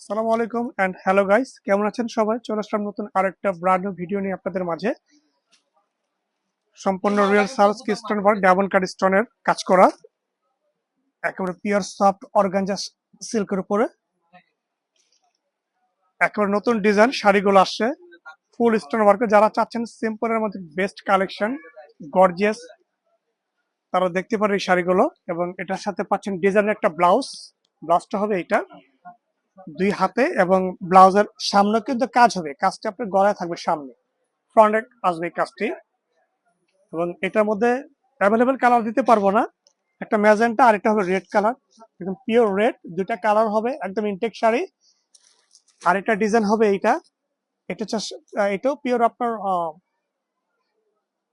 আসসালামু আলাইকুম and hello guys, কেমন আছেন সবাই? চলে আসলাম নতুন আরেকটা ব্র্যান্ড নিউ ভিডিও নিয়ে আপনাদের মাঝে। সম্পূর্ণ real search stone work double কাট স্টোনের কাজ করা, একেবারে পিওর সফট অর্গানজা সিল্কের উপরে একেবারে নতুন ডিজাইন শাড়িগুলো আসছে ফুল স্টোন ওয়ার্কে। যারা চাচ্ছেন সিম্পলের মধ্যে বেস্ট কালেকশন গর্জিয়াস, তারা দেখতে পারেন এই শাড়িগুলো। এবং এটার সাথে পাচ্ছেন ডিজাইনের একটা ব্লাউজটা হবে এটা দুই হাতে, এবং ব্লাউজের সামনে কিন্তু কাজ হবে, কাজটা আপনার গলায় থাকবে সামনে, ফ্রন্টে আসবে এই কাজটি। এবং এটার মধ্যে অ্যাভেলেবেল কালার দিতে পারবো না, একটা ম্যাজেন্টা আর একটা হবে রেড কালার, একদম পিওর রেড। দুইটা কালার হবে, একদম ইনটেক শাড়ি। আর একটা ডিজাইন হবে এইটা, এটা হচ্ছে এটাও পিওর আপনার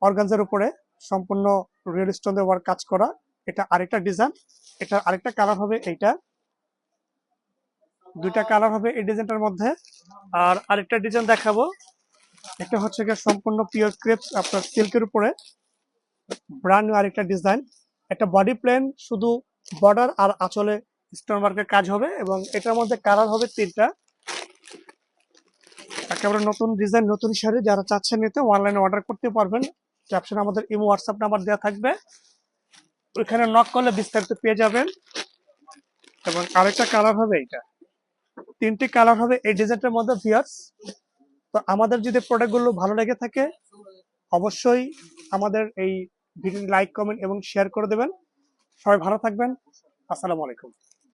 অর্গানজার উপরে সম্পূর্ণ রিয়েল স্টোন দিয়ে ওয়ার্ক কাজ করা। এটা আরেকটা ডিজাইন, এটা আরেকটা কালার হবে এইটা। দুইটা কালার হবে এই ডিজাইনটার মধ্যে। আর আরেকটা ডিজাইন দেখাবো, এটা হচ্ছে গিয়ে সম্পূর্ণ পিওর ক্রেপস আপনার সিল্কের উপরে ব্র্যান্ড নিউ আরেকটা ডিজাইন। একটা বডি প্লেন, শুধু বর্ডার আর আঁচলে স্টোন ওয়ার্কের কাজ হবে, এবং এটার মধ্যে কালার হবে তিনটা। একেবারে নতুন ডিজাইন, নতুন শাড়ি। যারা চাচ্ছেন নিতে অনলাইনে অর্ডার করতে পারবেন, ক্যাপশনে আমাদের ইমো হোয়াটসঅ্যাপ নাম্বার দেওয়া থাকবে, ওইখানে নক করলে বিস্তারিত পেয়ে যাবেন। এবং আরেকটা কালার হবে এইটা, তিনটি কালার হবে এই ডিজাইনটার মধ্যে ভিউয়ার্স। তো আমাদের যদি প্রোডাক্টগুলো ভালো লেগে থাকে, অবশ্যই আমাদের এই ভিডিও লাইক, কমেন্ট এবং শেয়ার করে দেবেন। সবাই ভালো থাকবেন। আসসালামু আলাইকুম।